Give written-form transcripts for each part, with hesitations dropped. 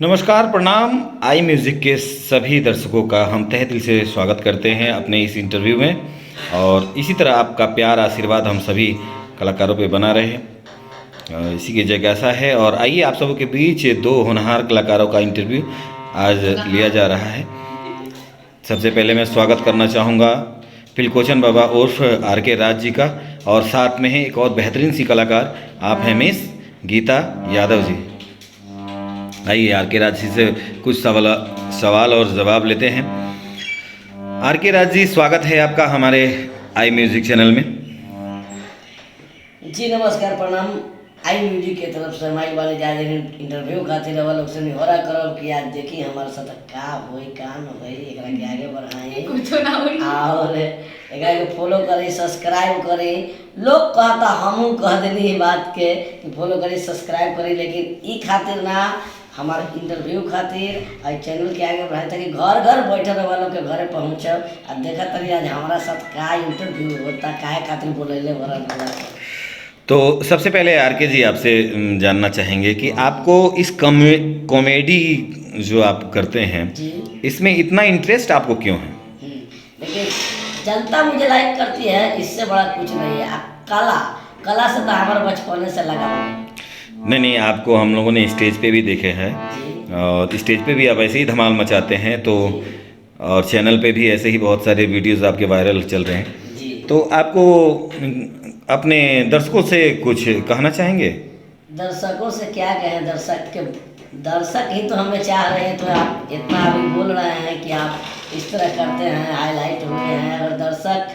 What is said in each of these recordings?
नमस्कार, प्रणाम। आई म्यूज़िक के सभी दर्शकों का हम तहे दिल से स्वागत करते हैं अपने इस इंटरव्यू में। और इसी तरह आपका प्यार आशीर्वाद हम सभी कलाकारों पे बना रहे, इसी की जिज्ञासा है। और आइए आप सबों के बीच दो होनहार कलाकारों का इंटरव्यू आज लिया जा रहा है। सबसे पहले मैं स्वागत करना चाहूँगा पिलकोचन बाबा उर्फ आर के राज जी का, और साथ में है एक और बेहतरीन सी कलाकार, आप हैं मिस गीता यादव जी। आइए आर के राज जी से कुछ सवाल और जवाब लेते हैं। आर के राज जी, स्वागत है आपका हमारे आई म्यूजिक चैनल में। जी नमस्कार, प्रणाम। आई म्यूजिक के तरफ से माइक वाले जाए इंटरव्यू खातिर रवा लोग से निहोरा करब कि आज देखी हमारे साथ का होई का न होई, एकरा के आगे बढ़ाई कुछ ना होई और एकरा के फॉलो करी, सब्सक्राइब करी। लोग कहता हमहू कह देनी ये बात के कि फॉलो करी, सब्सक्राइब करी, लेकिन ई खातिर ना, हमारे इंटरव्यू खातिर आई चैनल के आगे बढ़ाए ताकि घर घर बैठे रहे वालों के घरे पहुँचब आ देखा तरी आज हमारा साथ का इंटरव्यू होता, काहे खातिर बोलेले बड़ा। तो सबसे पहले आर के जी आपसे जानना चाहेंगे कि आपको इस कॉमेडी जो आप करते हैं जी, इसमें इतना इंटरेस्ट आपको क्यों है? लेकिन जनता मुझे लाइक करती है, इससे बड़ा कुछ नहीं है। कला कला से तो हमारे बचपने से लगा हुआ है। नहीं, आपको हम लोगों ने स्टेज पे भी देखे हैं, जी और स्टेज पे भी आप ऐसे ही धमाल मचाते हैं, तो और चैनल पे भी ऐसे ही बहुत सारे वीडियोस आपके वायरल चल रहे हैं। जी, तो आपको अपने दर्शकों से कुछ कहना चाहेंगे? दर्शकों से क्या कहें, दर्शक ही तो हमें चाह रहे हैं, तो आप इतना अभी बोल रहे हैं कि आप इस तरह करते हैं, हाईलाइट हुए हैं। अगर दर्शक,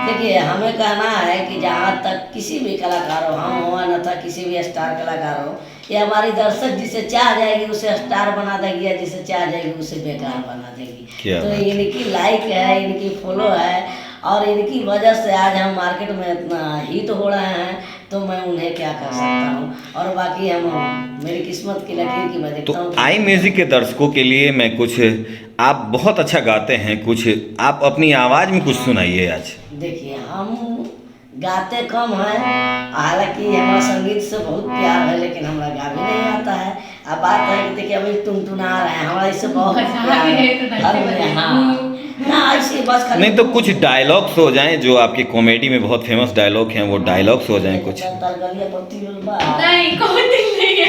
देखिए हमें कहना है कि जहाँ तक किसी भी कलाकार हो, हम हो न था किसी भी स्टार कलाकार हो, ये हमारी दर्शक जिसे चाह जाएगी उसे स्टार बना देगी, या जिसे चाह जाएगी उसे बेकार बना देगी। तो इनकी लाइक है, इनकी फॉलो है, और इनकी वजह से आज हम मार्केट में इतना हिट हो रहे हैं। तो मैं उन्हें क्या कर सकता हूँ, और बाकी हम मेरी किस्मत की लकीर की मैं देखता हूँ। तो आई म्यूजिक के दर्शकों के लिए मैं कुछ, आप बहुत अच्छा गाते हैं, कुछ आप अपनी आवाज़ में कुछ सुनाइए आज। देखिए हम गाते कम हैं, हालांकि हमारा संगीत से बहुत प्यार है, लेकिन हमारा गा भी नहीं आता है। अब बात है कि देखिए अभी टुनटुना रहे हैं, हमारा इससे बहुत प्यार है। हाँ ना, ऐसे बस नहीं तो कुछ डायलॉग्स हो जाएं जो आपके कॉमेडी में बहुत फेमस डायलॉग हैं, वो डायलॉग्स हो जाएं कुछ। नहीं, कौन दिल नहीं है।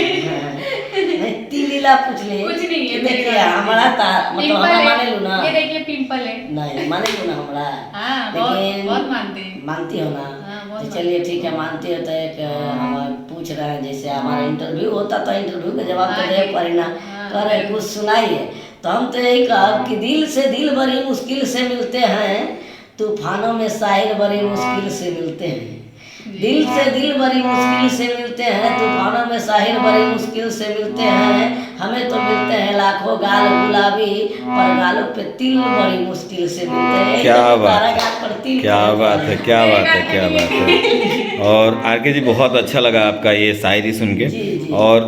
लीला पूछ ले, कुछ नहीं है। देखिए हमारा मतलब हम माने लू ना, ये देखिए पिंपल है। नहीं माने लू ना हमारा। हाँ, लेकिन बहुत मानते हैं। मानती हो ना? हाँ, बहुत तो चलिए ठीक है, मानती हो तो एक हम पूछ रहे हैं, जैसे हमारा इंटरव्यू होता तो इंटरव्यू का जवाब तो दे पड़ी ना, करे कुछ सुनाइए। तो हम तो यही कहा कि दिल से दिल बड़ी मुश्किल से मिलते हैं, तूफानों में साहिर बड़ी मुश्किल से मिलते हैं। दिल से दिल बड़ी मुश्किल से मिलते हैं, तूफानों में साहिर बड़ी मुश्किल से मिलते हैं। हमें तो मिलते हैं लाखों गाल गुलाबी, पर गालों पे तिल बड़ी मुश्किल से मिलते हैं। क्या बात है, क्या बात है, क्या बात है, क्या बात है। और आर के जी, बहुत अच्छा लगा आपका ये शायरी सुन के। और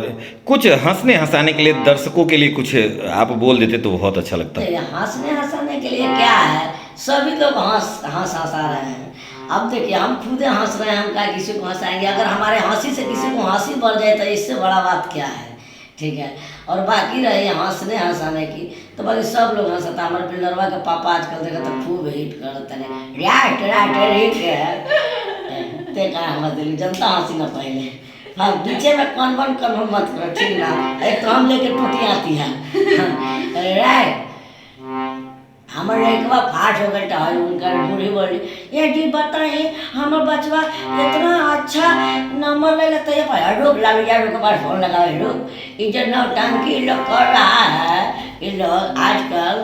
कुछ हंसने हंसाने के लिए, दर्शकों के लिए कुछ आप बोल देते तो बहुत अच्छा लगता है। हंसने हंसाने के लिए क्या है, सभी लोग हंसा रहे हैं। अब देखिए हम खुद हंस रहे हैं, हम क्या किसी को हंसाएंगे? अगर हमारे हंसी से किसी को हंसी बढ़ जाए तो इससे बड़ा बात क्या है? ठीक है। और बाकी रहे हंसने हंसाने की, तो बाकी सब लोग हंसता। हमारे बिल्डरवा के पापा आजकल देखा तो खूब हिट करते हैं, देखा हमारे दिल्ली जनता हंसी ना पहले। हाँ, पीछे में कौन मत करो, ठीक ना? एक तो हम लेके टूटी आती है राइट। हमारे लड़कवा फाट हो गया है, उनका बूढ़ी बोली, ये जी बताइए हमारे बचवा इतना अच्छा नंबर ले लेता है, पर रुक लग जा, रुक बार फोन लगा, रुक। ये जो नौटंकी लोग कर रहा है, ये लोग आजकल